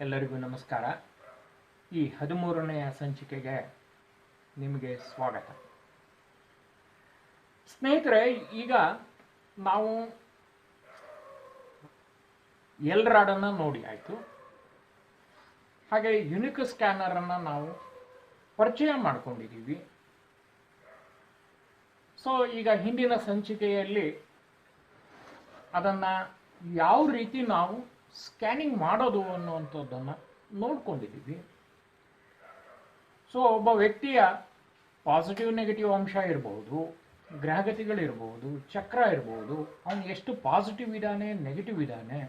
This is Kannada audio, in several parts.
ಎಲ್ಲರಿಗೂ ನಮಸ್ಕಾರ. ಈ 13ನೆಯ ಸಂಚಿಕೆಗೆ ನಿಮಗೆ ಸ್ವಾಗತ. ಸ್ನೇಹಿತರೆ, ಈಗ ನಾವು ಎಲ್ರಾಡನ್ನು ನೋಡಿ ಆಯಿತು, ಹಾಗೆ ಯುನಿಕ್ ಸ್ಕ್ಯಾನರನ್ನು ನಾವು ಪರಿಚಯ ಮಾಡ್ಕೊಂಡಿದ್ದೀವಿ. ಸೊ ಈಗ ಹಿಂದಿನ ಸಂಚಿಕೆಯಲ್ಲಿ ಅದನ್ನು ಯಾವ ರೀತಿ ನಾವು ಸ್ಕ್ಯಾನಿಂಗ್ ಮಾಡೋದು ಅನ್ನುವಂಥದ್ದನ್ನು ನೋಡ್ಕೊಂಡಿದ್ದೀವಿ. ಸೊ ಒಬ್ಬ ವ್ಯಕ್ತಿಯ ಪಾಸಿಟಿವ್ ನೆಗೆಟಿವ್ ಅಂಶ ಇರಬಹುದು, ಗ್ರಹಗತಿಗಳಿರ್ಬೋದು, ಚಕ್ರ ಇರ್ಬೋದು, ಅವನು ಎಷ್ಟು ಪಾಸಿಟಿವ್ ಇದ್ದಾನೆ, ನೆಗೆಟಿವ್ ಇದ್ದಾನೆ,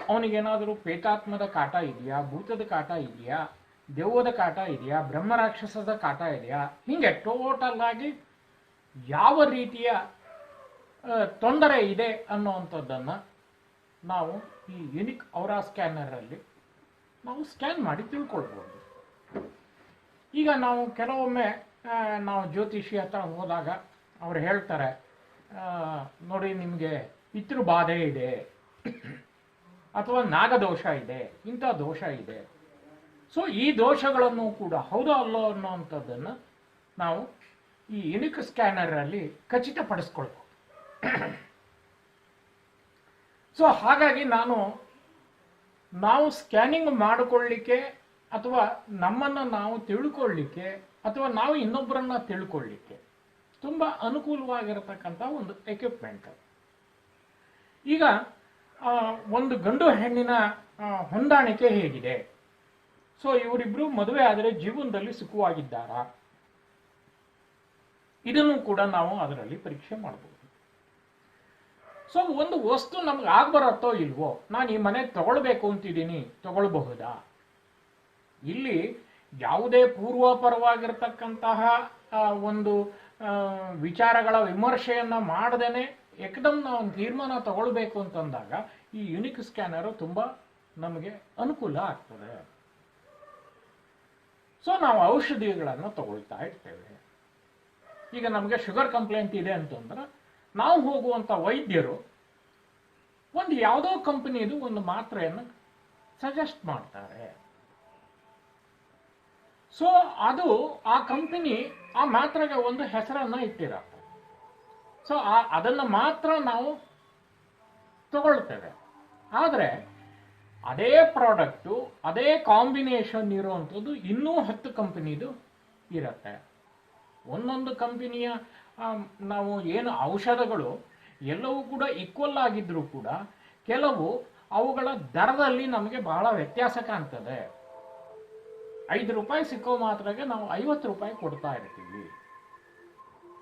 ಅವನಿಗೇನಾದರೂ ಪ್ರೇತಾತ್ಮದ ಕಾಟ ಇದೆಯಾ, ಭೂತದ ಕಾಟ ಇದೆಯಾ, ದೆವ್ವದ ಕಾಟ ಇದೆಯಾ, ಬ್ರಹ್ಮರಾಕ್ಷಸದ ಕಾಟ ಇದೆಯಾ, ಹೀಗೆ ಟೋಟಲ್ ಆಗಿ ಯಾವ ರೀತಿಯ ತೊಂದರೆ ಇದೆ ಅನ್ನುವಂಥದ್ದನ್ನು ನಾವು ಈ ಯುನಿಕ್ ಔರಾ ಸ್ಕ್ಯಾನರಲ್ಲಿ ನಾವು ಸ್ಕ್ಯಾನ್ ಮಾಡಿ ತಿಳ್ಕೊಳ್ಬೋದು. ಈಗ ನಾವು ಕೆಲವೊಮ್ಮೆ ನಾವು ಜ್ಯೋತಿಷಿ ಹತ್ರ ಹೋದಾಗ ಅವ್ರು ಹೇಳ್ತಾರೆ, ನೋಡಿ ನಿಮಗೆ ಪಿತೃ ಬಾಧೆ ಇದೆ ಅಥವಾ ನಾಗದೋಷ ಇದೆ, ಇಂಥ ದೋಷ ಇದೆ. ಸೊ ಈ ದೋಷಗಳನ್ನು ಕೂಡ ಹೌದೋ ಅಲ್ಲೋ ಅನ್ನೋವಂಥದ್ದನ್ನು ನಾವು ಈ ಯುನಿಕ್ ಸ್ಕ್ಯಾನರಲ್ಲಿ ಖಚಿತಪಡಿಸ್ಕೊಳ್ಬೋದು. ಸೊ ಹಾಗಾಗಿ ನಾವು ಸ್ಕ್ಯಾನಿಂಗ್ ಮಾಡಿಕೊಳ್ಳಿಕ್ಕೆ ಅಥವಾ ನಮ್ಮನ್ನು ನಾವು ತಿಳ್ಕೊಳ್ಳಿಕ್ಕೆ ಅಥವಾ ನಾವು ಇನ್ನೊಬ್ಬರನ್ನ ತಿಳ್ಕೊಳ್ಳಿಕ್ಕೆ ತುಂಬ ಅನುಕೂಲವಾಗಿರತಕ್ಕಂಥ ಒಂದು ಎಕ್ವಿಪ್ಮೆಂಟ್. ಈಗ ಒಂದು ಗಂಡು ಹೆಣ್ಣಿನ ಹೊಂದಾಣಿಕೆ ಹೇಗಿದೆ, ಸೊ ಇವರಿಬ್ಬರು ಮದುವೆ ಆದರೆ ಜೀವನದಲ್ಲಿ ಸುಖವಾಗಿದ್ದಾರಾ, ಇದನ್ನು ಕೂಡ ನಾವು ಅದರಲ್ಲಿ ಪರೀಕ್ಷೆ ಮಾಡಬಹುದು. ಸೊ ಒಂದು ವಸ್ತು ನಮ್ಗೆ ಆಗ್ಬರತ್ತೋ ಇಲ್ವೋ, ನಾನು ಈ ಮನೆ ತಗೊಳ್ಬೇಕು ಅಂತಿದ್ದೀನಿ, ತಗೊಳ್ಬಹುದಾ? ಇಲ್ಲಿ ಯಾವುದೇ ಪೂರ್ವಪರವಾಗಿರ್ತಕ್ಕಂತಹ ಒಂದು ವಿಚಾರಗಳ ವಿಮರ್ಶೆಯನ್ನ ಮಾಡದೇನೆ ಏಕದಮ್ ನಾವು ತೀರ್ಮಾನ ತಗೊಳ್ಬೇಕು ಅಂತಂದಾಗ ಈ ಯುನಿಕ್ ಸ್ಕ್ಯಾನರು ತುಂಬ ನಮಗೆ ಅನುಕೂಲ ಆಗ್ತದೆ. ಸೊ ನಾವು ಔಷಧಿಗಳನ್ನು ತಗೊಳ್ತಾ ಇರ್ತೇವೆ. ಈಗ ನಮಗೆ ಶುಗರ್ ಕಂಪ್ಲೇಂಟ್ ಇದೆ ಅಂತಂದ್ರೆ ನಾವು ಹೋಗುವಂಥ ವೈದ್ಯರು ಒಂದು ಯಾವುದೋ ಕಂಪನಿದು ಒಂದು ಮಾತ್ರೆಯನ್ನು ಸಜೆಸ್ಟ್ ಮಾಡ್ತಾರೆ. ಸೊ ಅದು ಆ ಕಂಪನಿ ಆ ಮಾತ್ರೆಗೆ ಒಂದು ಹೆಸರನ್ನ ಇಟ್ಟಿರುತ್ತೆ. ಸೊ ಅದನ್ನು ಮಾತ್ರ ನಾವು ತಗೊಳ್ತೇವೆ. ಆದರೆ ಅದೇ ಪ್ರಾಡಕ್ಟು, ಅದೇ ಕಾಂಬಿನೇಷನ್ ಇರುವಂಥದ್ದು ಇನ್ನೂ 10 ಕಂಪನಿದು ಇರುತ್ತೆ. ಒಂದೊಂದು ಕಂಪನಿಯ ನಾವು ಏನು ಔಷಧಗಳು ಎಲ್ಲವೂ ಕೂಡ ಈಕ್ವಲ್ ಆಗಿದ್ರೂ ಕೂಡ ಕೆಲವು ಅವುಗಳ ದರದಲ್ಲಿ ನಮಗೆ ಬಹಳ ವ್ಯತ್ಯಾಸ ಕಾಣ್ತದೆ. 5 ರೂಪಾಯಿ ಸಿಕ್ಕೋ ಮಾತ್ರೆಗೆ ನಾವು 50 ರೂಪಾಯಿ ಕೊಡ್ತಾ ಇರ್ತೀವಿ.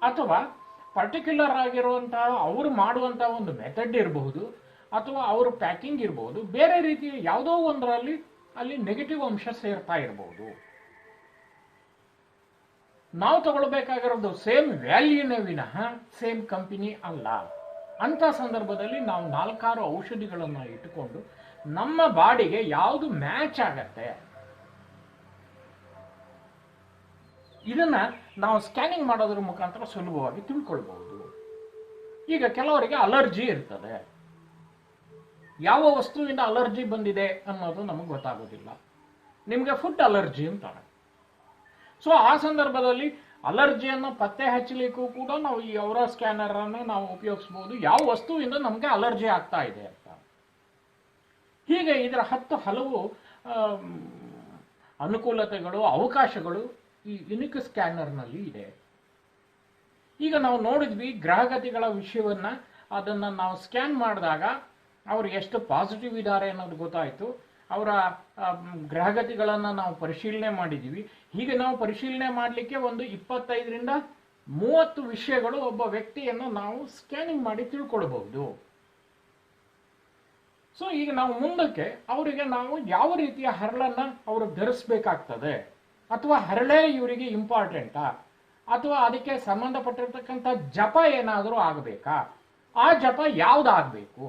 ಅಥವಾ ಪರ್ಟಿಕ್ಯುಲರ್ ಆಗಿರುವಂತಹ ಅವರು ಮಾಡುವಂತಹ ಒಂದು ಮೆಥಡ್ ಇರಬಹುದು, ಅಥವಾ ಅವರು ಪ್ಯಾಕಿಂಗ್ ಇರಬಹುದು, ಬೇರೆ ರೀತಿಯ ಯಾವುದೋ ಒಂದರಲ್ಲಿ ಅಲ್ಲಿ ನೆಗೆಟಿವ್ ಅಂಶ ಸೇರ್ತಾ ಇರಬಹುದು. ನಾವು ತಗೊಳ್ಬೇಕಾಗಿರೋದು ಸೇಮ್ ವ್ಯಾಲ್ಯೂನೇ ವಿನಃ ಸೇಮ್ ಕಂಪನಿ ಅಲ್ಲ. ಅಂತ ಸಂದರ್ಭದಲ್ಲಿ ನಾವು 4-6 ಔಷಧಿಗಳನ್ನು ಇಟ್ಟುಕೊಂಡು ನಮ್ಮ ಬಾಡಿಗೆ ಯಾವುದು ಮ್ಯಾಚ್ ಆಗತ್ತೆ ಇದನ್ನ ನಾವು ಸ್ಕ್ಯಾನಿಂಗ್ ಮಾಡೋದ್ರ ಮುಖಾಂತರ ಸುಲಭವಾಗಿ ತಿಳ್ಕೊಳ್ಬಹುದು. ಈಗ ಕೆಲವರಿಗೆ ಅಲರ್ಜಿ ಇರ್ತದೆ. ಯಾವ ವಸ್ತುವಿಂದ ಅಲರ್ಜಿ ಬಂದಿದೆ ಅನ್ನೋದು ನಮಗೆ ಗೊತ್ತಾಗೋದಿಲ್ಲ. ನಿಮಗೆ ಫುಡ್ ಅಲರ್ಜಿ ಅಂತಾರೆ. ಸೊ ಆ ಸಂದರ್ಭದಲ್ಲಿ ಅಲರ್ಜಿಯನ್ನು ಪತ್ತೆ ಹಚ್ಚಲಿಕ್ಕೂ ಕೂಡ ನಾವು ಈ ಔರಾ ಸ್ಕ್ಯಾನರ್ ಅನ್ನು ನಾವು ಉಪಯೋಗಿಸಬಹುದು, ಯಾವ ವಸ್ತುವಿಂದ ನಮಗೆ ಅಲರ್ಜಿ ಆಗ್ತಾ ಇದೆ ಅಂತ. ಹೀಗೆ ಇದರ ಹಲವು ಅನುಕೂಲತೆಗಳು, ಅವಕಾಶಗಳು ಈ ಯುನಿಕ್ ಸ್ಕ್ಯಾನರ್ನಲ್ಲಿ ಇದೆ. ಈಗ ನಾವು ನೋಡಿದ್ವಿ ಗ್ರಹಗತಿಗಳ ವಿಷಯವನ್ನ, ಅದನ್ನು ನಾವು ಸ್ಕ್ಯಾನ್ ಮಾಡಿದಾಗ ಅವರು ಎಷ್ಟು ಪಾಸಿಟಿವ್ ಇದ್ದಾರೆ ಅನ್ನೋದು ಗೊತ್ತಾಯಿತು. ಅವರ ಗ್ರಹಗತಿಗಳನ್ನು ನಾವು ಪರಿಶೀಲನೆ ಮಾಡಿದ್ದೀವಿ. ಹೀಗೆ ನಾವು ಪರಿಶೀಲನೆ ಮಾಡಲಿಕ್ಕೆ ಒಂದು 25ರಿಂದ 30 ವಿಷಯಗಳು ಒಬ್ಬ ವ್ಯಕ್ತಿಯನ್ನು ನಾವು ಸ್ಕ್ಯಾನಿಂಗ್ ಮಾಡಿ ತಿಳ್ಕೊಳ್ಬಹುದು. ಸೊ ಈಗ ನಾವು ಮುಂದಕ್ಕೆ ಅವರಿಗೆ ನಾವು ಯಾವ ರೀತಿಯ ಹರಳನ್ನು ಅವರು ಧರಿಸಬೇಕಾಗ್ತದೆ, ಅಥವಾ ಹರಳೇ ಇವರಿಗೆ ಇಂಪಾರ್ಟೆಂಟಾ, ಅಥವಾ ಅದಕ್ಕೆ ಸಂಬಂಧಪಟ್ಟಿರ್ತಕ್ಕಂಥ ಜಪ ಏನಾದರೂ ಆಗಬೇಕಾ, ಆ ಜಪ ಯಾವುದಾಗಬೇಕು.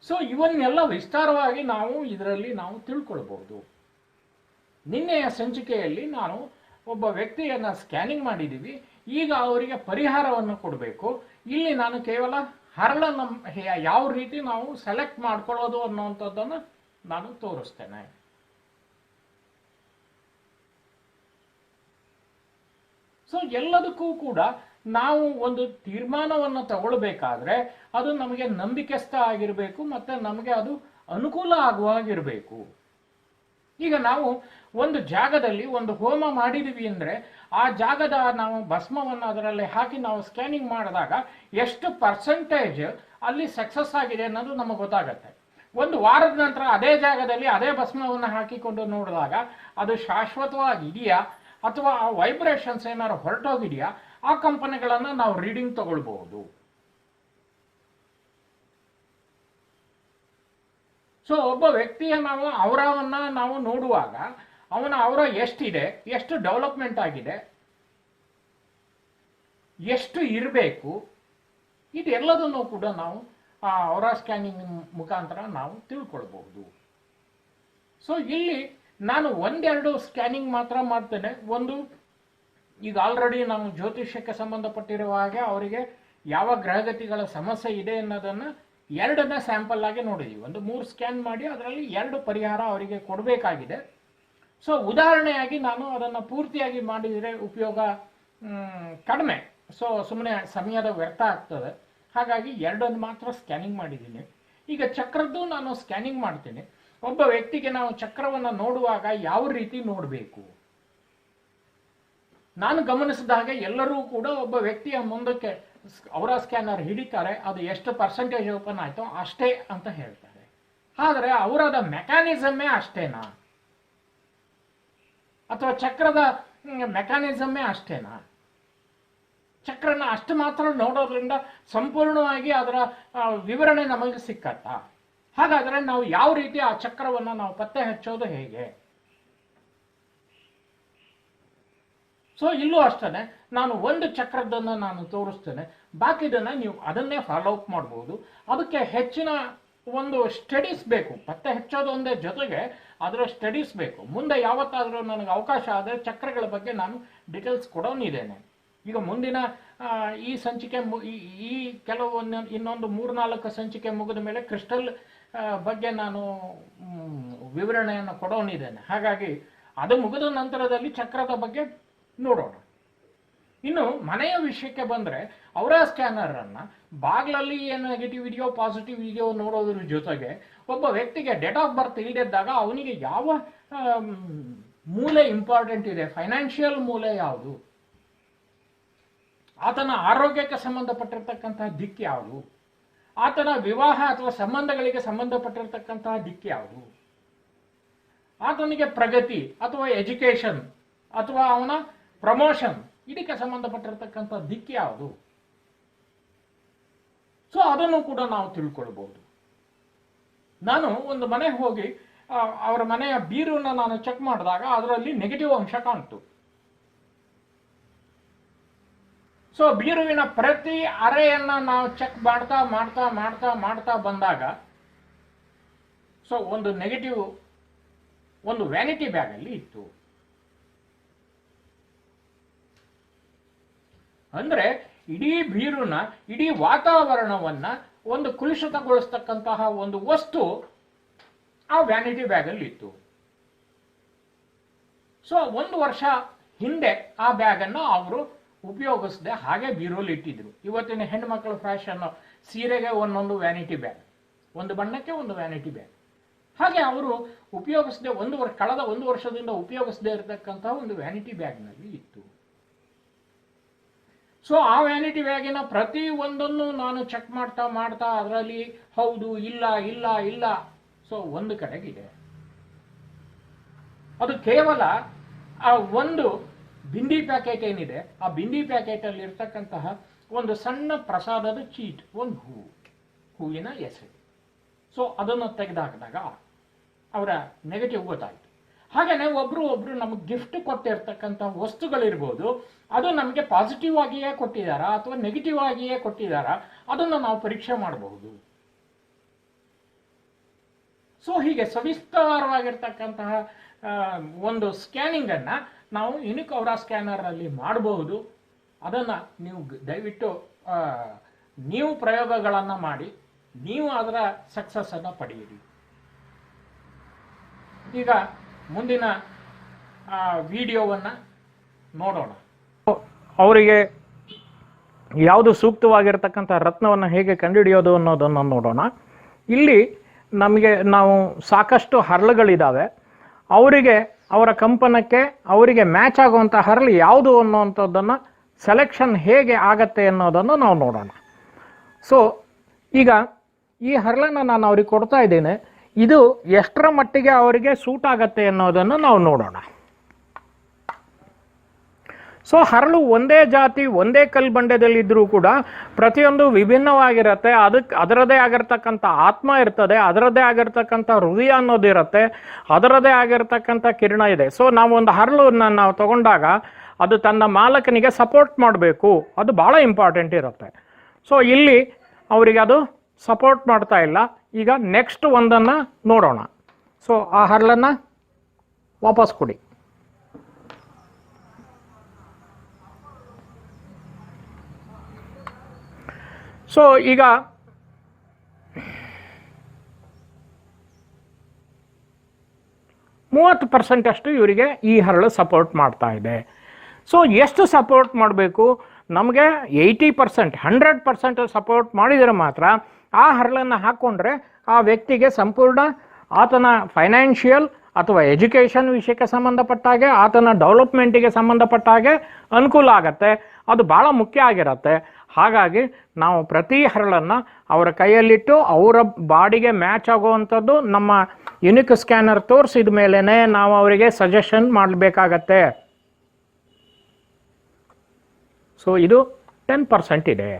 ಸೊ ಇವನ್ನೆಲ್ಲ ವಿಸ್ತಾರವಾಗಿ ನಾವು ಇದರಲ್ಲಿ ನಾವು ತಿಳ್ಕೊಳ್ಬಹುದು. ನಿನ್ನೆಯ ಸಂಚಿಕೆಯಲ್ಲಿ ನಾನು ಒಬ್ಬ ವ್ಯಕ್ತಿಯನ್ನು ಸ್ಕ್ಯಾನಿಂಗ್ ಮಾಡಿದ್ದೀವಿ. ಈಗ ಅವರಿಗೆ ಪರಿಹಾರವನ್ನು ಕೊಡಬೇಕು. ಇಲ್ಲಿ ನಾನು ಕೇವಲ ಹರಳನ್ನು ಯಾವ ರೀತಿ ನಾವು ಸೆಲೆಕ್ಟ್ ಮಾಡ್ಕೊಳ್ಳೋದು ಅನ್ನೋವಂಥದ್ದನ್ನು ನಾನು ತೋರಿಸ್ತೇನೆ. ಸೊ ಎಲ್ಲದಕ್ಕೂ ಕೂಡ ನಾವು ಒಂದು ತೀರ್ಮಾನವನ್ನು ತಗೊಳ್ಬೇಕಾದ್ರೆ ಅದು ನಮಗೆ ನಂಬಿಕೆಸ್ಥ ಆಗಿರಬೇಕು, ಮತ್ತೆ ನಮಗೆ ಅದು ಅನುಕೂಲ ಆಗುವಾಗಿರಬೇಕು. ಈಗ ನಾವು ಒಂದು ಜಾಗದಲ್ಲಿ ಒಂದು ಹೋಮ ಮಾಡಿದೀವಿ ಅಂದರೆ ಆ ಜಾಗದ ನಾವು ಭಸ್ಮವನ್ನು ಅದರಲ್ಲಿ ಹಾಕಿ ನಾವು ಸ್ಕ್ಯಾನಿಂಗ್ ಮಾಡಿದಾಗ ಎಷ್ಟು ಪರ್ಸೆಂಟೇಜ್ ಅಲ್ಲಿ ಸಕ್ಸಸ್ ಆಗಿದೆ ಅನ್ನೋದು ನಮಗೆ ಗೊತ್ತಾಗತ್ತೆ. ಒಂದು ವಾರದ ನಂತರ ಅದೇ ಜಾಗದಲ್ಲಿ ಅದೇ ಭಸ್ಮವನ್ನು ಹಾಕಿಕೊಂಡು ನೋಡಿದಾಗ ಅದು ಶಾಶ್ವತವಾಗಿ ಇದೆಯಾ ಅಥವಾ ಆ ವೈಬ್ರೇಷನ್ಸ್ ಏನಾದ್ರು ಹೊರಟೋಗಿದೆಯಾ, ಆ ಕಂಪನಿಗಳನ್ನು ನಾವು ರೀಡಿಂಗ್ ತಗೊಳ್ಬಹುದು. ಸೊ ಒಬ್ಬ ವ್ಯಕ್ತಿಯ ನಾವು ಅವರವನ್ನ ನಾವು ನೋಡುವಾಗ ಅವರ ಎಷ್ಟಿದೆ, ಎಷ್ಟು ಡೆವಲಪ್ಮೆಂಟ್ ಆಗಿದೆ, ಎಷ್ಟು ಇರಬೇಕು, ಇದೆಲ್ಲದನ್ನು ಕೂಡ ನಾವು ಆ ಅವರ ಸ್ಕ್ಯಾನಿಂಗ್ ಮುಖಾಂತರ ನಾವು ತಿಳ್ಕೊಳ್ಬಹುದು. ಸೊ ಇಲ್ಲಿ ನಾನು ಒಂದೆರಡು ಸ್ಕ್ಯಾನಿಂಗ್ ಮಾತ್ರ ಮಾಡ್ತೇನೆ. ಒಂದು, ಈಗ ಆಲ್ರೆಡಿ ನಾವು ಜ್ಯೋತಿಷ್ಯಕ್ಕೆ ಸಂಬಂಧಪಟ್ಟಿರುವ ಹಾಗೆ ಅವರಿಗೆ ಯಾವ ಗ್ರಹಗತಿಗಳ ಸಮಸ್ಯೆ ಇದೆ ಅನ್ನೋದನ್ನು ಎರಡನ್ನ ಸ್ಯಾಂಪಲ್ ಆಗಿ ನೋಡಿದ್ದೀವಿ. ಒಂದು 3 ಸ್ಕ್ಯಾನ್ ಮಾಡಿ ಅದರಲ್ಲಿ 2 ಪರಿಹಾರ ಅವರಿಗೆ ಕೊಡಬೇಕಾಗಿದೆ. ಸೊ ಉದಾಹರಣೆಯಾಗಿ ನಾನು ಅದನ್ನು ಪೂರ್ತಿಯಾಗಿ ಮಾಡಿದರೆ ಉಪಯೋಗ ಕಡಿಮೆ, ಸೊ ಸುಮ್ಮನೆ ಸಮಯದ ವ್ಯರ್ಥ ಆಗ್ತದೆ. ಹಾಗಾಗಿ 2 ಮಾತ್ರ ಸ್ಕ್ಯಾನಿಂಗ್ ಮಾಡಿದ್ದೀನಿ. ಈಗ ಚಕ್ರದ್ದು ನಾನು ಸ್ಕ್ಯಾನಿಂಗ್ ಮಾಡ್ತೀನಿ. ಒಬ್ಬ ವ್ಯಕ್ತಿಗೆ ನಾವು ಚಕ್ರವನ್ನು ನೋಡುವಾಗ ಯಾವ ರೀತಿ ನೋಡಬೇಕು, ನಾನು ಗಮನಿಸಿದ ಹಾಗೆ ಎಲ್ಲರೂ ಕೂಡ ಒಬ್ಬ ವ್ಯಕ್ತಿಯ ಮುಂದಕ್ಕೆ ಅವರ ಸ್ಕ್ಯಾನರ್ ಹಿಡಿತಾರೆ, ಅದು ಎಷ್ಟು ಪರ್ಸೆಂಟೇಜ್ ಓಪನ್ ಆಯ್ತೋ ಅಷ್ಟೇ ಅಂತ ಹೇಳ್ತಾರೆ. ಆದರೆ ಅವರದ ಮೆಕ್ಯಾನಿಸಮ್ಮೇ ಅಷ್ಟೇನಾ, ಅಥವಾ ಚಕ್ರದ ಮೆಕ್ಯಾನಿಸಮ್ಮೇ ಅಷ್ಟೇನಾ? ಚಕ್ರನ ಅಷ್ಟು ಮಾತ್ರ ನೋಡೋದ್ರಿಂದ ಸಂಪೂರ್ಣವಾಗಿ ಅದರ ವಿವರಣೆ ನಮಗೆ ಸಿಕ್ಕತ್ತಾ? ಹಾಗಾದರೆ ನಾವು ಯಾವ ರೀತಿ ಆ ಚಕ್ರವನ್ನು ನಾವು ಪತ್ತೆ ಹಚ್ಚೋದು ಹೇಗೆ? ಸೊ ಇಲ್ಲೂ ಅಷ್ಟೇ, ನಾನು ಒಂದು ಚಕ್ರದನ್ನು ನಾನು ತೋರಿಸ್ತೇನೆ, ಬಾಕಿದನ್ನು ನೀವು ಅದನ್ನೇ ಫಾಲೋ ಅಪ್ ಮಾಡ್ಬೋದು. ಅದಕ್ಕೆ ಹೆಚ್ಚಿನ ಒಂದು ಸ್ಟಡೀಸ್ ಬೇಕು. ಪತ್ತೆ ಹಚ್ಚೋದು ಒಂದೇ ಜೊತೆಗೆ ಅದರ ಸ್ಟಡೀಸ್ ಬೇಕು. ಮುಂದೆ ಯಾವತ್ತಾದರೂ ನನಗೆ ಅವಕಾಶ ಆದರೆ ಚಕ್ರಗಳ ಬಗ್ಗೆ ನಾನು ಡೀಟೇಲ್ಸ್ ಕೊಡೋನಿದ್ದೇನೆ. ಈಗ ಮುಂದಿನ ಈ ಸಂಚಿಕೆ ಈ ಕೆಲವು ಇನ್ನೊಂದು 3-4 ಸಂಚಿಕೆ ಮುಗಿದ ಮೇಲೆ ಕ್ರಿಸ್ಟಲ್ ಬಗ್ಗೆ ನಾನು ವಿವರಣೆಯನ್ನು ಕೊಡೋನಿದ್ದೇನೆ. ಹಾಗಾಗಿ ಅದು ಮುಗಿದ ನಂತರದಲ್ಲಿ ಚಕ್ರದ ಬಗ್ಗೆ ನೋಡೋಣ. ಇನ್ನು ಮನೆಯ ವಿಷಯಕ್ಕೆ ಬಂದರೆ ಅವರ ಸ್ಕ್ಯಾನರನ್ನು ಬಾಗಿಲಲ್ಲಿ ಏನು ನೆಗೆಟಿವ್ ಇದೆಯೋ ಪಾಸಿಟಿವ್ ಇದೆಯೋ ನೋಡೋದ್ರ ಜೊತೆಗೆ ಒಬ್ಬ ವ್ಯಕ್ತಿಗೆ ಡೇಟ್ ಆಫ್ ಬರ್ತ್ ಇಲ್ಲದಿದ್ದಾಗ ಅವನಿಗೆ ಯಾವ ಮೂಲೆ ಇಂಪಾರ್ಟೆಂಟ್ ಇದೆ, ಫೈನಾನ್ಷಿಯಲ್ ಮೂಲೆ ಯಾವುದು, ಆತನ ಆರೋಗ್ಯಕ್ಕೆ ಸಂಬಂಧಪಟ್ಟಿರ್ತಕ್ಕಂತಹ ದಿಕ್ಕು ಯಾವುದು, ಆತನ ವಿವಾಹ ಅಥವಾ ಸಂಬಂಧಗಳಿಗೆ ಸಂಬಂಧಪಟ್ಟಿರ್ತಕ್ಕಂತಹ ದಿಕ್ಕು ಯಾವುದು, ಆತನಿಗೆ ಪ್ರಗತಿ ಅಥವಾ ಎಜುಕೇಶನ್ ಅಥವಾ ಅವನ ಪ್ರಮೋಷನ್ ಇದಕ್ಕೆ ಸಂಬಂಧಪಟ್ಟಿರ್ತಕ್ಕಂಥ ದಿಕ್ಕು ಯಾವುದು. ಸೊ ಅದನ್ನು ಕೂಡ ನಾವು ತಿಳ್ಕೊಳ್ಬಹುದು. ನಾನು ಒಂದು ಮನೆಗೆ ಹೋಗಿ ಅವರ ಮನೆಯ ಬೀರನ್ನು ನಾನು ಚೆಕ್ ಮಾಡಿದಾಗ ಅದರಲ್ಲಿ ನೆಗೆಟಿವ್ ಅಂಶ ಕಾಣ್ತು. ಸೊ ಬೀರುವಿನ ಪ್ರತಿ ಅರೆಯನ್ನ ನಾವು ಚೆಕ್ ಮಾಡ್ತಾ ಮಾಡ್ತಾ ಮಾಡ್ತಾ ಮಾಡ್ತಾ ಬಂದಾಗ ಸೊ ಒಂದು ನೆಗೆಟಿವ್ ಒಂದು ವ್ಯಾನಿಟಿ ಬ್ಯಾಗ್ ಅಲ್ಲಿ ಇತ್ತು. ಅಂದ್ರೆ ಇಡೀ ಬೀರುನ ಇಡೀ ವಾತಾವರಣವನ್ನ ಒಂದು ಕುಲುಷಿತಗೊಳಿಸ್ತಕ್ಕಂತಹ ಒಂದು ವಸ್ತು ಆ ವ್ಯಾನಿಟಿ ಬ್ಯಾಗ್ ಅಲ್ಲಿ ಇತ್ತು. ಸೊ 1 ವರ್ಷ ಹಿಂದೆ ಆ ಬ್ಯಾಗ್ ಅನ್ನು ಅವರು ಉಪಯೋಗಿಸದೆ ಹಾಗೆ ಬೀರೋಲಿ ಇಟ್ಟಿದ್ರು. ಇವತ್ತಿನ ಹೆಣ್ಮಕ್ಳ ಫ್ಯಾಷನ್ ಸೀರೆಗೆ ಒಂದೊಂದು ವ್ಯಾನಿಟಿ ಬ್ಯಾಗ್, ಒಂದು ಬಣ್ಣಕ್ಕೆ ಒಂದು ವ್ಯಾನಿಟಿ ಬ್ಯಾಗ್. ಹಾಗೆ ಅವರು ಉಪಯೋಗಿಸದೆ ಕಳೆದ 1 ವರ್ಷದಿಂದ ಉಪಯೋಗಿಸದೆ ಇರತಕ್ಕಂತಹ ಒಂದು ವ್ಯಾನಿಟಿ ಬ್ಯಾಗ್ನಲ್ಲಿ ಇತ್ತು. ಸೊ ಆ ವ್ಯಾನಿಟಿ ಬ್ಯಾಗಿನ ಪ್ರತಿ ಒಂದನ್ನು ನಾನು ಚೆಕ್ ಮಾಡ್ತಾ ಮಾಡ್ತಾ ಅದರಲ್ಲಿ ಹೌದು ಇಲ್ಲ ಇಲ್ಲ ಇಲ್ಲ ಸೊ ಒಂದು ಕಡೆಗಿದೆ. ಅದು ಕೇವಲ ಆ ಒಂದು ಬಿಂದಿ ಪ್ಯಾಕೆಟ್ ಏನಿದೆ ಆ ಬಿಂದಿ ಪ್ಯಾಕೆಟ್ ಅಲ್ಲಿ ಇರ್ತಕ್ಕಂತಹ ಒಂದು ಸಣ್ಣ ಪ್ರಸಾದದ ಚೀಟ್, ಒಂದು ಹೂವಿನ ಹೆಸರು. ಸೊ ಅದನ್ನು ತೆಗೆದುಹಾಕಿದಾಗ ಅವರ ನೆಗೆಟಿವ್ ಗೊತ್ತಾಯಿತು. ಹಾಗೇನೆ ಒಬ್ರು ನಮಗೆ ಗಿಫ್ಟ್ ಕೊಟ್ಟಿರ್ತಕ್ಕಂಥ ವಸ್ತುಗಳಿರ್ಬೋದು, ಅದು ನಮಗೆ ಪಾಸಿಟಿವ್ ಆಗಿಯೇ ಕೊಟ್ಟಿದ್ದಾರಾ ಅಥವಾ ನೆಗೆಟಿವ್ ಆಗಿಯೇ ಕೊಟ್ಟಿದ್ದಾರಾ ಅದನ್ನು ನಾವು ಪರೀಕ್ಷೆ ಮಾಡಬಹುದು. ಸೊ ಹೀಗೆ ಸವಿಸ್ತಾರವಾಗಿರ್ತಕ್ಕಂತಹ ಒಂದು ಸ್ಕ್ಯಾನಿಂಗ್ ಅನ್ನ ನಾವು ಯುನಿಕ್ ಅವರ ಸ್ಕ್ಯಾನರ್ ಅಲ್ಲಿ ಮಾಡಬಹುದು. ಅದನ್ನ ನೀವು ದಯವಿಟ್ಟು ನೀವು ಪ್ರಯೋಗಗಳನ್ನು ಮಾಡಿ ನೀವು ಅದರ ಸಕ್ಸಸ್ಸನ್ನು ಪಡೆಯಿರಿ. ಈಗ ಮುಂದಿನ ವಿಡಿಯೋವನ್ನು ನೋಡೋಣ. ಅವರಿಗೆ ಯಾವುದು ಸೂಕ್ತವಾಗಿರ್ತಕ್ಕಂಥ ರತ್ನವನ್ನು ಹೇಗೆ ಕಂಡುಹಿಡಿಯೋದು ಅನ್ನೋದನ್ನು ನೋಡೋಣ. ಇಲ್ಲಿ ನಾವು ಸಾಕಷ್ಟು ಹರಳುಗಳಿದ್ದಾವೆ. ಅವರಿಗೆ ಅವರ ಕಂಪನಕ್ಕೆ ಅವರಿಗೆ ಮ್ಯಾಚ್ ಆಗುವಂಥ ಹರಳು ಯಾವುದು ಅನ್ನೋವಂಥದ್ದನ್ನು ಸೆಲೆಕ್ಷನ್ ಹೇಗೆ ಆಗತ್ತೆ ಅನ್ನೋದನ್ನು ನಾವು ನೋಡೋಣ. ಸೊ ಈಗ ಈ ಹರಳನ್ನು ನಾನು ಅವ್ರಿಗೆ ಕೊಡ್ತಾ ಇದ್ದೇನೆ. ಇದು ಎಷ್ಟರ ಮಟ್ಟಿಗೆ ಅವರಿಗೆ ಸೂಟ್ ಆಗತ್ತೆ ಅನ್ನೋದನ್ನು ನಾವು ನೋಡೋಣ. ಸೊ ಹರಳು ಒಂದೇ ಜಾತಿ ಒಂದೇ ಕಲ್ಬಂಡೆದಲ್ಲಿದ್ದರೂ ಕೂಡ ಪ್ರತಿಯೊಂದು ವಿಭಿನ್ನವಾಗಿರುತ್ತೆ. ಅದರದೇ ಆಗಿರ್ತಕ್ಕಂಥ ಆತ್ಮ ಇರ್ತದೆ, ಅದರದ್ದೇ ಆಗಿರ್ತಕ್ಕಂಥ ಹೃದಯ ಅನ್ನೋದಿರುತ್ತೆ, ಅದರದೇ ಆಗಿರ್ತಕ್ಕಂಥ ಕಿರಣ ಇದೆ. ಸೊ ನಾವು ಒಂದು ಹರಳನ್ನು ನಾವು ತಗೊಂಡಾಗ ಅದು ತನ್ನ ಮಾಲಕನಿಗೆ ಸಪೋರ್ಟ್ ಮಾಡಬೇಕು, ಅದು ಭಾಳ ಇಂಪಾರ್ಟೆಂಟ್ ಇರುತ್ತೆ. ಸೊ ಇಲ್ಲಿ ಅವರಿಗೆ ಅದು ಸಪೋರ್ಟ್ ಮಾಡ್ತಾ ಇಲ್ಲ. ಈಗ ನೆಕ್ಸ್ಟ್ ಒಂದನ್ನು ನೋಡೋಣ. ಸೊ ಆ ಹರಳನ್ನು ವಾಪಸ್ ಕೊಡಿ. ಸೊ ಈಗ ಅಷ್ಟು ಇವರಿಗೆ ಈ ಹರಳು ಸಪೋರ್ಟ್ ಮಾಡ್ತಾ ಇದೆ. ಸೊ ಎಷ್ಟು ಸಪೋರ್ಟ್ ಮಾಡಬೇಕು? ನಮಗೆ 80%, 100% ಸಪೋರ್ಟ್ ಮಾಡಿದರೆ ಮಾತ್ರ ಆ ಹರಳನ್ನು ಹಾಕ್ಕೊಂಡ್ರೆ ಆ ವ್ಯಕ್ತಿಗೆ ಸಂಪೂರ್ಣ ಆತನ ಫೈನಾನ್ಷಿಯಲ್ ಅಥವಾ ಎಜುಕೇಷನ್ ವಿಷಯಕ್ಕೆ ಸಂಬಂಧಪಟ್ಟ ಹಾಗೆ, ಆತನ ಡೆವಲಪ್ಮೆಂಟಿಗೆ ಸಂಬಂಧಪಟ್ಟ ಹಾಗೆ ಅನುಕೂಲ ಆಗತ್ತೆ. ಅದು ಭಾಳ ಮುಖ್ಯ ಆಗಿರುತ್ತೆ. ಹಾಗಾಗಿ ನಾವು ಪ್ರತಿ ಹರಳನ್ನು ಅವರ ಕೈಯಲ್ಲಿಟ್ಟು ಅವರ ಬಾಡಿಗೆ ಮ್ಯಾಚ್ ಆಗುವಂಥದ್ದು ನಮ್ಮ ಯುನಿಕ್ ಸ್ಕ್ಯಾನರ್ ತೋರಿಸಿದ ಮೇಲೇ ನಾವು ಅವರಿಗೆ ಸಜೆಷನ್ ಮಾಡಬೇಕಾಗತ್ತೆ. ಸೊ ಇದು 10% ಇದೆ.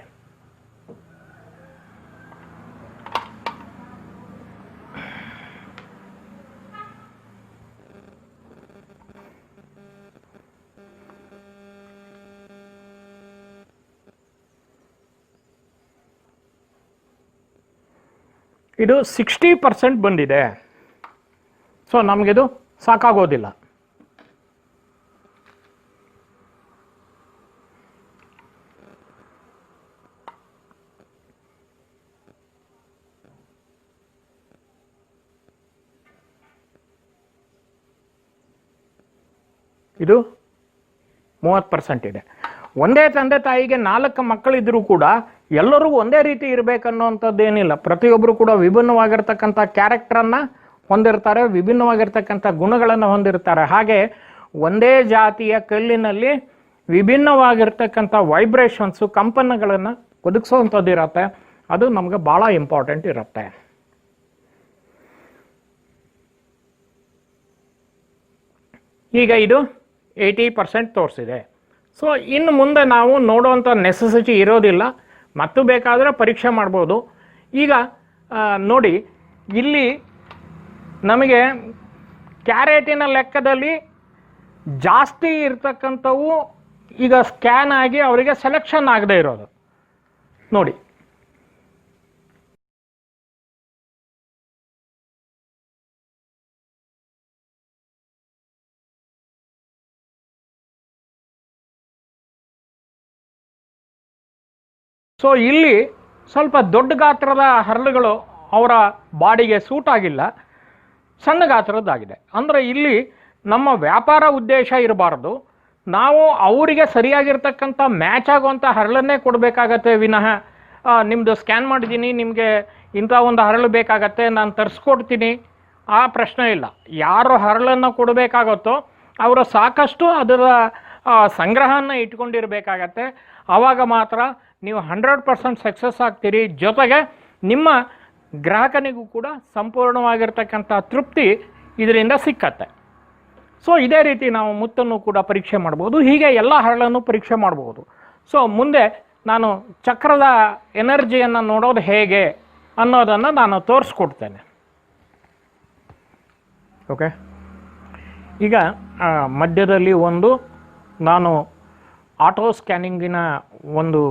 ಇದು 60% ಬಂದಿದೆ. ಸೊ ನಮಗಿದು ಸಾಕಾಗೋದಿಲ್ಲ. ಇದು 30% ಇದೆ. ಒಂದೇ ತಂದೆ ತಾಯಿಗೆ 4 ಮಕ್ಕಳಿದ್ರೂ ಕೂಡ ಎಲ್ಲರೂ ಒಂದೇ ರೀತಿ ಇರಬೇಕನ್ನೋಂಥದ್ದೇನಿಲ್ಲ. ಪ್ರತಿಯೊಬ್ಬರು ಕೂಡ ವಿಭಿನ್ನವಾಗಿರ್ತಕ್ಕಂಥ ಕ್ಯಾರೆಕ್ಟರನ್ನು ಹೊಂದಿರ್ತಾರೆ, ವಿಭಿನ್ನವಾಗಿರ್ತಕ್ಕಂಥ ಗುಣಗಳನ್ನು ಹೊಂದಿರ್ತಾರೆ. ಹಾಗೆ ಒಂದೇ ಜಾತಿಯ ಕಲ್ಲಿನಲ್ಲಿ ವಿಭಿನ್ನವಾಗಿರ್ತಕ್ಕಂಥ ವೈಬ್ರೇಷನ್ಸು, ಕಂಪನಗಳನ್ನು ಒದಗಿಸೋವಂಥದ್ದು ಇರುತ್ತೆ. ಅದು ನಮಗೆ ಭಾಳ ಇಂಪಾರ್ಟೆಂಟ್ ಇರುತ್ತೆ. ಈಗ ಇದು 80% ತೋರಿಸಿದೆ. ಸೊ ಇನ್ನು ಮುಂದೆ ನಾವು ನೋಡುವಂಥ ನೆಸೆಸಿಟಿ ಇರೋದಿಲ್ಲ. ಮತ್ತು ಬೇಕಾದರೆ ಪರೀಕ್ಷೆ ಮಾಡ್ಬೋದು. ಈಗ ನೋಡಿ, ಇಲ್ಲಿ ನಮಗೆ ಕ್ಯಾರೆಟಿನ ಲೆಕ್ಕದಲ್ಲಿ ಜಾಸ್ತಿ ಇರ್ತಕ್ಕಂಥವು ಈಗ ಸ್ಕ್ಯಾನ್ ಆಗಿ ಅವರಿಗೆ ಸೆಲೆಕ್ಷನ್ ಆಗದೆ ಇರೋದು ನೋಡಿ. ಸೊ ಇಲ್ಲಿ ಸ್ವಲ್ಪ ದೊಡ್ಡ ಗಾತ್ರದ ಹರಳುಗಳು ಅವರ ಬಾಡಿಗೆ ಸೂಟ್ ಆಗಿಲ್ಲ, ಸಣ್ಣ ಗಾತ್ರದ್ದಾಗಿದೆ. ಅಂದರೆ ಇಲ್ಲಿ ನಮ್ಮ ವ್ಯಾಪಾರ ಉದ್ದೇಶ ಇರಬಾರ್ದು. ನಾವು ಅವರಿಗೆ ಸರಿಯಾಗಿರ್ತಕ್ಕಂಥ ಮ್ಯಾಚ್ ಆಗುವಂಥ ಹರಳನ್ನೇ ಕೊಡಬೇಕಾಗತ್ತೆ ವಿನಃ ನಿಮ್ಮದು ಸ್ಕ್ಯಾನ್ ಮಾಡಿದ್ದೀನಿ, ನಿಮಗೆ ಇಂಥ ಒಂದು ಹರಳು ಬೇಕಾಗತ್ತೆ, ನಾನು ತರಿಸ್ಕೊಡ್ತೀನಿ, ಆ ಪ್ರಶ್ನೆ ಇಲ್ಲ. ಯಾರು ಹರಳನ್ನು ಕೊಡಬೇಕಾಗತ್ತೋ ಅವರು ಸಾಕಷ್ಟು ಅದರ ಸಂಗ್ರಹವನ್ನು ಇಟ್ಕೊಂಡಿರಬೇಕಾಗತ್ತೆ. ಆವಾಗ ಮಾತ್ರ ನೀವು 100% ಸಕ್ಸಸ್ ಆಗ್ತೀರಿ. ಜೊತೆಗೆ ನಿಮ್ಮ ಗ್ರಾಹಕನಿಗೂ ಕೂಡ ಸಂಪೂರ್ಣವಾಗಿರ್ತಕ್ಕಂಥ ತೃಪ್ತಿ ಇದರಿಂದ ಸಿಕ್ಕತ್ತೆ. ಸೊ ಇದೇ ರೀತಿ ನಾವು ಮುತ್ತನ್ನು ಕೂಡ ಪರೀಕ್ಷೆ ಮಾಡ್ಬೋದು. ಹೀಗೆ ಎಲ್ಲ ಹರಳನ್ನು ಪರೀಕ್ಷೆ ಮಾಡ್ಬೋದು. ಸೊ ಮುಂದೆ ನಾನು ಚಕ್ರದ ಎನರ್ಜಿಯನ್ನು ನೋಡೋದು ಹೇಗೆ ಅನ್ನೋದನ್ನು ನಾನು ತೋರಿಸ್ಕೊಡ್ತೇನೆ. ಓಕೆ, ಈಗ ಮಧ್ಯದಲ್ಲಿ ಒಂದು ನಾನು ಆಟೋ ಸ್ಕ್ಯಾನಿಂಗಿನ ಒಂದು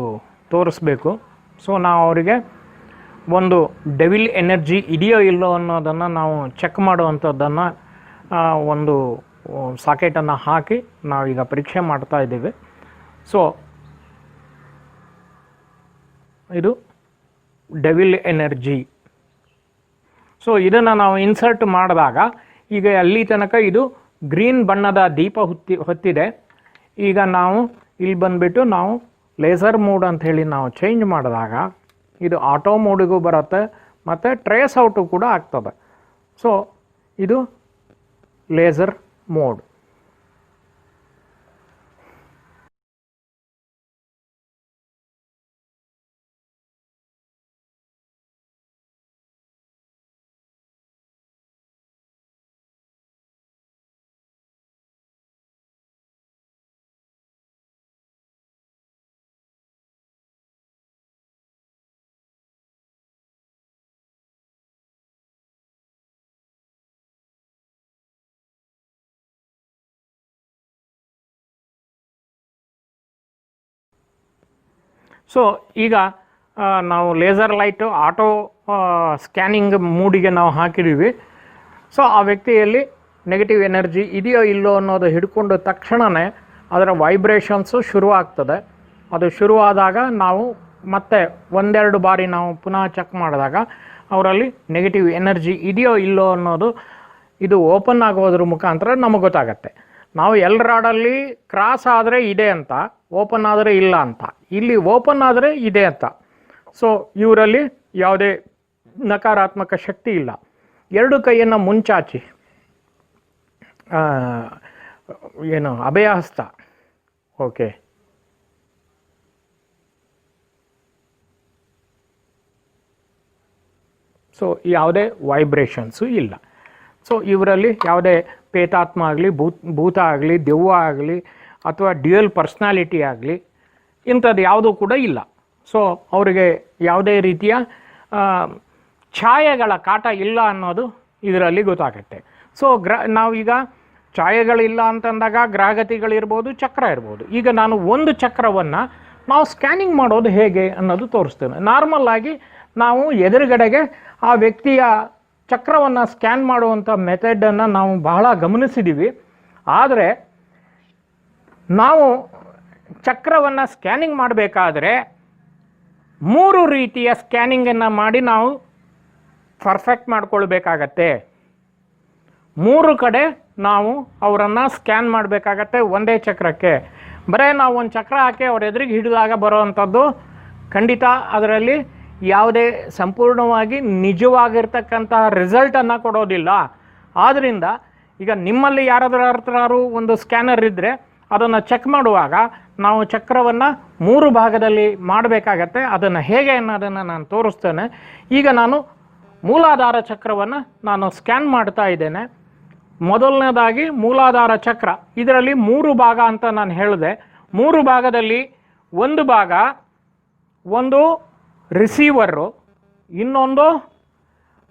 ತೋರಿಸ್ಬೇಕು. ಸೊ ನಾವು ಅವರಿಗೆ ಒಂದು ಡೆವಿಲ್ ಎನರ್ಜಿ ಇದೆಯೋ ಇಲ್ಲೋ ಅನ್ನೋದನ್ನು ನಾವು ಚೆಕ್ ಮಾಡುವಂಥದ್ದನ್ನು ಒಂದು ಸಾಕೆಟನ್ನು ಹಾಕಿ ನಾವೀಗ ಪರೀಕ್ಷೆ ಮಾಡ್ತಾ ಇದ್ದೀವಿ. ಸೊ ಇದು ಡೆವಿಲ್ ಎನರ್ಜಿ. ಸೊ ಇದನ್ನು ನಾವು ಇನ್ಸರ್ಟ್ ಮಾಡಿದಾಗ ಈಗ ಅಲ್ಲಿ ತನಕ ಇದು ಗ್ರೀನ್ ಬಣ್ಣದ ದೀಪ ಹೊತ್ತಿದೆ. ಈಗ ನಾವು ಇಲ್ಲಿ ಬಂದುಬಿಟ್ಟು ನಾವು ಲೇಸರ್ ಮೋಡ್ ಅಂತ ಹೇಳಿ ನಾವು ಚೇಂಜ್ ಮಾಡಿದಾಗ ಇದು ಆಟೋ ಮೋಡಿಗೂ ಬರುತ್ತೆ ಮತ್ತು ಟ್ರೇಸ್ ಔಟು ಕೂಡ ಆಗ್ತದೆ. ಸೊ ಇದು ಲೇಸರ್ ಮೋಡ್. ಸೊ ಈಗ ನಾವು ಲೇಸರ್ ಲೈಟು ಆಟೋ ಸ್ಕ್ಯಾನಿಂಗ್ ಮೂಡಿಗೆ ನಾವು ಹಾಕಿದ್ದೀವಿ. ಸೊ ಆ ವ್ಯಕ್ತಿಯಲ್ಲಿ ನೆಗೆಟಿವ್ ಎನರ್ಜಿ ಇದೆಯೋ ಇಲ್ಲೋ ಅನ್ನೋದು ಹಿಡ್ಕೊಂಡು ತಕ್ಷಣವೇ ಅದರ ವೈಬ್ರೇಷನ್ಸು ಶುರುವಾಗ್ತದೆ. ಅದು ಶುರುವಾದಾಗ ನಾವು ಮತ್ತೆ ಒಂದೆರಡು ಬಾರಿ ನಾವು ಪುನಃ ಚೆಕ್ ಮಾಡಿದಾಗ ಅವರಲ್ಲಿ ನೆಗೆಟಿವ್ ಎನರ್ಜಿ ಇದೆಯೋ ಇಲ್ಲೋ ಅನ್ನೋದು ಇದು ಓಪನ್ ಆಗೋದ್ರ ಮುಖಾಂತರ ನಮಗೆ ಗೊತ್ತಾಗತ್ತೆ. ನಾವು ರಾಡಲ್ಲಿ ಕ್ರಾಸ್ ಆದರೆ ಇದೆ ಅಂತ, ಓಪನ್ ಆದರೆ ಇಲ್ಲ ಅಂತ. ಇಲ್ಲಿ ಓಪನ್ ಆದರೆ ಇದೆ ಅಂತ. ಸೊ ಇವರಲ್ಲಿ ಯಾವುದೇ ನಕಾರಾತ್ಮಕ ಶಕ್ತಿ ಇಲ್ಲ. ಎರಡು ಕೈಯನ್ನು ಮುಂಚಾಚಿ ಏನು ಅಭಯಹಸ್ತ. ಓಕೆ, ಸೊ ಯಾವುದೇ ವೈಬ್ರೇಷನ್ಸು ಇಲ್ಲ. ಸೊ ಇವರಲ್ಲಿ ಯಾವುದೇ ಪೇತಾತ್ಮ ಆಗಲಿ, ಭೂತ ಆಗಲಿ, ದೆವ್ವ ಆಗಲಿ, ಅಥವಾ ಡ್ಯುಯಲ್ ಪರ್ಸ್ನಾಲಿಟಿ ಆಗಲಿ, ಇಂಥದ್ದು ಯಾವುದೂ ಕೂಡ ಇಲ್ಲ. ಸೊ ಅವರಿಗೆ ಯಾವುದೇ ರೀತಿಯ ಛಾಯೆಗಳ ಕಾಟ ಇಲ್ಲ ಅನ್ನೋದು ಇದರಲ್ಲಿ ಗೊತ್ತಾಗುತ್ತೆ. ಸೊ ನಾವೀಗ ಛಾಯೆಗಳಿಲ್ಲ ಅಂತಂದಾಗ ಗ್ರಹಗತಿಗಳಿರ್ಬೋದು, ಚಕ್ರ ಇರ್ಬೋದು. ಈಗ ನಾನು ಒಂದು ಚಕ್ರವನ್ನು ನಾವು ಸ್ಕ್ಯಾನಿಂಗ್ ಮಾಡೋದು ಹೇಗೆ ಅನ್ನೋದು ತೋರಿಸ್ತೇನೆ. ನಾರ್ಮಲ್ಲಾಗಿ ನಾವು ಎದುರುಗಡೆಗೆ ಆ ವ್ಯಕ್ತಿಯ ಚಕ್ರವನ್ನು ಸ್ಕ್ಯಾನ್ ಮಾಡುವಂಥ ಮೆಥಡನ್ನು ನಾವು ಬಹಳ ಗಮನಿಸಿದ್ದೀವಿ. ಆದರೆ ನಾವು ಚಕ್ರವನ್ನು ಸ್ಕ್ಯಾನಿಂಗ್ ಮಾಡಬೇಕಾದ್ರೆ 3 ರೀತಿಯ ಸ್ಕ್ಯಾನಿಂಗನ್ನು ಮಾಡಿ ನಾವು ಪರ್ಫೆಕ್ಟ್ ಮಾಡ್ಕೊಳ್ಬೇಕಾಗತ್ತೆ. 3 ಕಡೆ ನಾವು ಅವರನ್ನು ಸ್ಕ್ಯಾನ್ ಮಾಡಬೇಕಾಗತ್ತೆ ಒಂದೇ ಚಕ್ರಕ್ಕೆ. ಬರೀ ನಾವು ಒಂದು ಚಕ್ರ ಹಾಕಿ ಅವ್ರ ಎದುರಿಗೆ ಹಿಡಿದಾಗ ಬರೋವಂಥದ್ದು ಖಂಡಿತ ಅದರಲ್ಲಿ ಯಾವುದೇ ಸಂಪೂರ್ಣವಾಗಿ ನಿಜವಾಗಿರ್ತಕ್ಕಂತಹ ರಿಸಲ್ಟನ್ನು ಕೊಡೋದಿಲ್ಲ. ಆದ್ದರಿಂದ ಈಗ ನಿಮ್ಮಲ್ಲಿ ಯಾರಾದರೂ ಒಂದು ಸ್ಕ್ಯಾನರ್ ಇದ್ದರೆ ಅದನ್ನು ಚೆಕ್ ಮಾಡುವಾಗ ನಾವು ಚಕ್ರವನ್ನು 3 ಭಾಗದಲ್ಲಿ ಮಾಡಬೇಕಾಗತ್ತೆ. ಅದನ್ನು ಹೇಗೆ ಅನ್ನೋದನ್ನು ನಾನು ತೋರಿಸ್ತೇನೆ. ಈಗ ನಾನು ಮೂಲಾಧಾರ ಚಕ್ರವನ್ನು ನಾನು ಸ್ಕ್ಯಾನ್ ಮಾಡ್ತಾ ಇದ್ದೇನೆ. ಮೊದಲನೇದಾಗಿ ಮೂಲಾಧಾರ ಚಕ್ರ. ಇದರಲ್ಲಿ 3 ಭಾಗ ಅಂತ ನಾನು ಹೇಳಿದೆ. 3 ಭಾಗದಲ್ಲಿ ಒಂದು ಭಾಗ ಒಂದು ರಿಸೀವರು, ಇನ್ನೊಂದು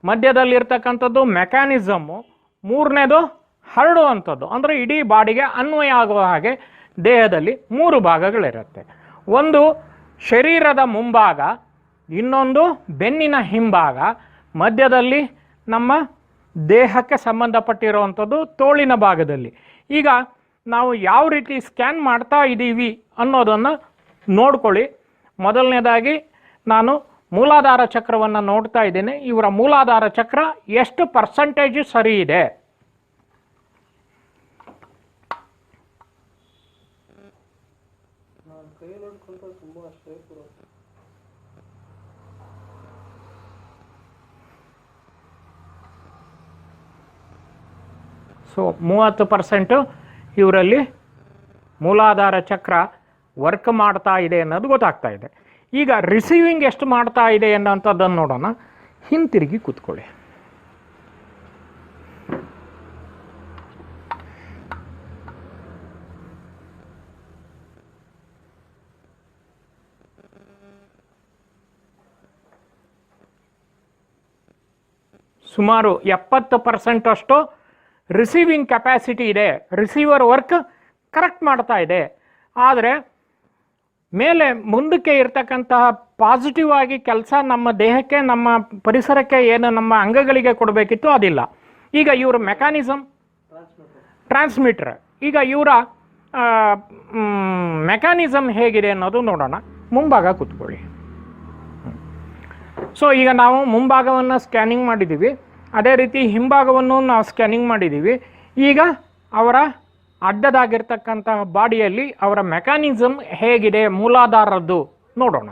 ಮಧ್ಯದಲ್ಲಿರ್ತಕ್ಕಂಥದ್ದು ಮೆಕ್ಯಾನಿಸಮ್ಮು, 3ನೇದು ಹರಡುವಂಥದ್ದು. ಅಂದರೆ ಇಡೀ ಬಾಡಿಗೆ ಅನ್ವಯ ಆಗುವ ಹಾಗೆ ದೇಹದಲ್ಲಿ 3 ಭಾಗಗಳಿರುತ್ತೆ. ಒಂದು ಶರೀರದ ಮುಂಭಾಗ, ಇನ್ನೊಂದು ಬೆನ್ನಿನ ಹಿಂಭಾಗ, ಮಧ್ಯದಲ್ಲಿ ನಮ್ಮ ದೇಹಕ್ಕೆ ಸಂಬಂಧಪಟ್ಟಿರುವಂಥದ್ದು ತೋಳಿನ ಭಾಗದಲ್ಲಿ. ಈಗ ನಾವು ಯಾವ ರೀತಿ ಸ್ಕ್ಯಾನ್ ಮಾಡ್ತಾ ಇದ್ದೀವಿ ಅನ್ನೋದನ್ನು ನೋಡ್ಕೊಳ್ಳಿ. ಮೊದಲನೇದಾಗಿ ನಾನು ಮೂಲಾಧಾರ ಚಕ್ರವನ್ನು ನೋಡ್ತಾ ಇದ್ದೇನೆ. ಇವರ ಮೂಲಾಧಾರ ಚಕ್ರ ಎಷ್ಟು ಪರ್ಸೆಂಟೇಜ್ ಸರಿ ಇದೆ. ಸೊ 30% ಇವರಲ್ಲಿ ಮೂಲಾಧಾರ ಚಕ್ರ ವರ್ಕ್ ಮಾಡ್ತಾ ಇದೆ ಅನ್ನೋದು ಗೊತ್ತಾಗ್ತಾ ಇದೆ. ಈಗ ರಿಸೀವಿಂಗ್ ಎಷ್ಟು ಮಾಡ್ತಾ ಇದೆ ಅನ್ನೋಂಥದ್ದನ್ನು ನೋಡೋಣ. ಹಿಂತಿರುಗಿ ಕೂತ್ಕೊಳ್ಳಿ. ಸುಮಾರು 70% ಅಷ್ಟು ರಿಸೀವಿಂಗ್ ಕೆಪಾಸಿಟಿ ಇದೆ. ರಿಸೀವರ್ ವರ್ಕ್ ಕರೆಕ್ಟ್ ಮಾಡ್ತಾ ಇದೆ. ಆದರೆ ಮೇಲೆ ಮುಂದಕ್ಕೆ ಇರ್ತಕ್ಕಂತಹ ಪಾಸಿಟಿವ್ ಆಗಿ ಕೆಲಸ ನಮ್ಮ ದೇಹಕ್ಕೆ, ನಮ್ಮ ಪರಿಸರಕ್ಕೆ ಏನು ನಮ್ಮ ಅಂಗಗಳಿಗೆ ಕೊಡಬೇಕಿತ್ತು ಅದಿಲ್ಲ. ಈಗ ಇವರ ಮೆಕ್ಯಾನಿಸಮ್ ಟ್ರಾನ್ಸ್ಮಿಟರ್. ಈಗ ಇವರ ಮೆಕ್ಯಾನಿಸಮ್ ಹೇಗಿದೆ ಅನ್ನೋದು ನೋಡೋಣ. ಮುಂಭಾಗ ಕೂತ್ಕೊಳ್ಳಿ. ಸೊ ಈಗ ನಾವು ಮುಂಭಾಗವನ್ನು ಸ್ಕ್ಯಾನಿಂಗ್ ಮಾಡಿದ್ದೀವಿ, ಅದೇ ರೀತಿ ಹಿಂಭಾಗವನ್ನು ನಾವು ಸ್ಕ್ಯಾನಿಂಗ್ ಮಾಡಿದ್ದೀವಿ. ಈಗ ಅವರ ಅಡ್ಡದಾಗಿರ್ತಕ್ಕಂತಹ ಬಾಡಿಯಲ್ಲಿ ಅವರ ಮೆಕ್ಯಾನಿಸಮ್ ಹೇಗಿದೆ ಮೂಲಾಧಾರದ್ದು ನೋಡೋಣ.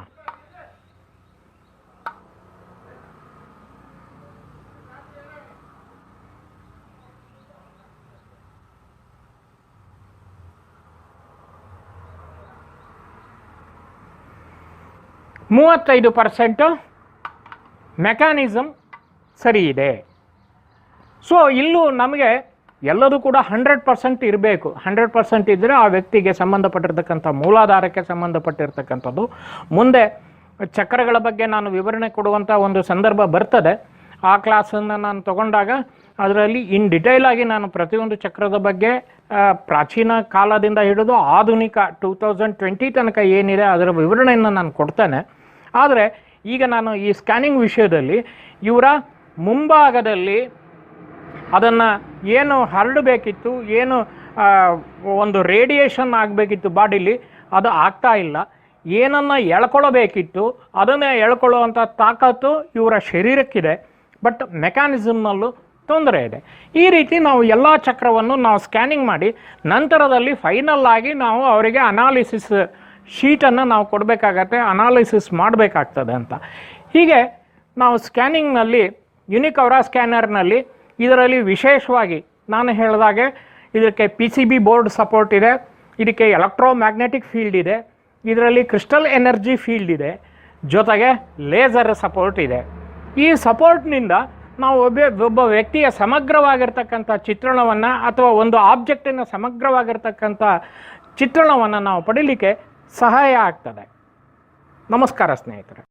ಮೂವತ್ತೈದು % ಮೆಕ್ಯಾನಿಸಮ್ ಸರಿ ಇದೆ. ಸೊ ಇಲ್ಲೂ ನಮಗೆ ಎಲ್ಲದೂ ಕೂಡ 100% ಇರಬೇಕು. 100% ಇದ್ದರೆ ಆ ವ್ಯಕ್ತಿಗೆ ಸಂಬಂಧಪಟ್ಟಿರ್ತಕ್ಕಂಥ ಮೂಲಾಧಾರಕ್ಕೆ ಸಂಬಂಧಪಟ್ಟಿರ್ತಕ್ಕಂಥದ್ದು. ಮುಂದೆ ಚಕ್ರಗಳ ಬಗ್ಗೆ ನಾನು ವಿವರಣೆ ಕೊಡುವಂಥ ಒಂದು ಸಂದರ್ಭ ಬರ್ತದೆ. ಆ ಕ್ಲಾಸನ್ನು ನಾನು ತಗೊಂಡಾಗ ಅದರಲ್ಲಿ ಇನ್ ಡಿಟೇಲ್ ಆಗಿ ನಾನು ಪ್ರತಿಯೊಂದು ಚಕ್ರದ ಬಗ್ಗೆ ಪ್ರಾಚೀನ ಕಾಲದಿಂದ ಹಿಡಿದು ಆಧುನಿಕ 2020 ತನಕ ಏನಿದೆ ಅದರ ವಿವರಣೆಯನ್ನು ನಾನು ಕೊಡ್ತೇನೆ. ಆದರೆ ಈಗ ನಾನು ಈ ಸ್ಕ್ಯಾನಿಂಗ್ ವಿಷಯದಲ್ಲಿ ಇವರ ಮುಂಭಾಗದಲ್ಲಿ ಅದನ್ನು ಏನು ಹರಡಬೇಕಿತ್ತು, ಏನು ಒಂದು ರೇಡಿಯೇಷನ್ ಆಗಬೇಕಿತ್ತು ಬಾಡಿಲಿ, ಅದು ಆಗ್ತಾ ಇಲ್ಲ. ಏನನ್ನು ಎಳ್ಕೊಳ್ಳಬೇಕಿತ್ತು ಅದನ್ನೇ ಎಳ್ಕೊಳ್ಳುವಂಥ ತಾಕತ್ತು ಇವರ ಶರೀರಕ್ಕಿದೆ, ಬಟ್ ಮೆಕ್ಯಾನಿಸಮ್ನಲ್ಲೂ ತೊಂದರೆ ಇದೆ. ಈ ರೀತಿ ನಾವು ಎಲ್ಲ ಚಕ್ರವನ್ನು ನಾವು ಸ್ಕ್ಯಾನಿಂಗ್ ಮಾಡಿ ನಂತರದಲ್ಲಿ ಫೈನಲ್ ಆಗಿ ನಾವು ಅವರಿಗೆ ಅನಾಲಿಸಿಸ್ ಶೀಟನ್ನು ನಾವು ಕೊಡಬೇಕಾಗತ್ತೆ, ಅನಾಲಿಸಿಸ್ ಮಾಡಬೇಕಾಗ್ತದೆ ಅಂತ. ಹೀಗೆ ನಾವು ಸ್ಕ್ಯಾನಿಂಗ್ನಲ್ಲಿ ಯುನಿಕ್ ಅವರಾ ಸ್ಕ್ಯಾನರ್ನಲ್ಲಿ ಇದರಲ್ಲಿ ವಿಶೇಷವಾಗಿ ನಾನು ಹೇಳಿದಾಗೆ ಇದಕ್ಕೆ PCB ಬೋರ್ಡ್ ಸಪೋರ್ಟ್ ಇದೆ, ಇದಕ್ಕೆ ಎಲೆಕ್ಟ್ರೋಮ್ಯಾಗ್ನೆಟಿಕ್ ಫೀಲ್ಡ್ ಇದೆ, ಇದರಲ್ಲಿ ಕ್ರಿಸ್ಟಲ್ ಎನರ್ಜಿ ಫೀಲ್ಡ್ ಇದೆ, ಜೊತೆಗೆ ಲೇಸರ್ ಸಪೋರ್ಟ್ ಇದೆ. ಈ ಸಪೋರ್ಟ್ನಿಂದ ನಾವು ಒಬ್ಬ ವ್ಯಕ್ತಿಯ ಸಮಗ್ರವಾಗಿರ್ತಕ್ಕಂಥ ಚಿತ್ರಣವನ್ನು ಅಥವಾ ಒಂದು ಆಬ್ಜೆಕ್ಟಿನ ಸಮಗ್ರವಾಗಿರ್ತಕ್ಕಂಥ ಚಿತ್ರಣವನ್ನು ನಾವು ಪಡೀಲಿಕ್ಕೆ ಸಹಾಯ ಆಗ್ತದೆ. ನಮಸ್ಕಾರ ಸ್ನೇಹಿತರೆ.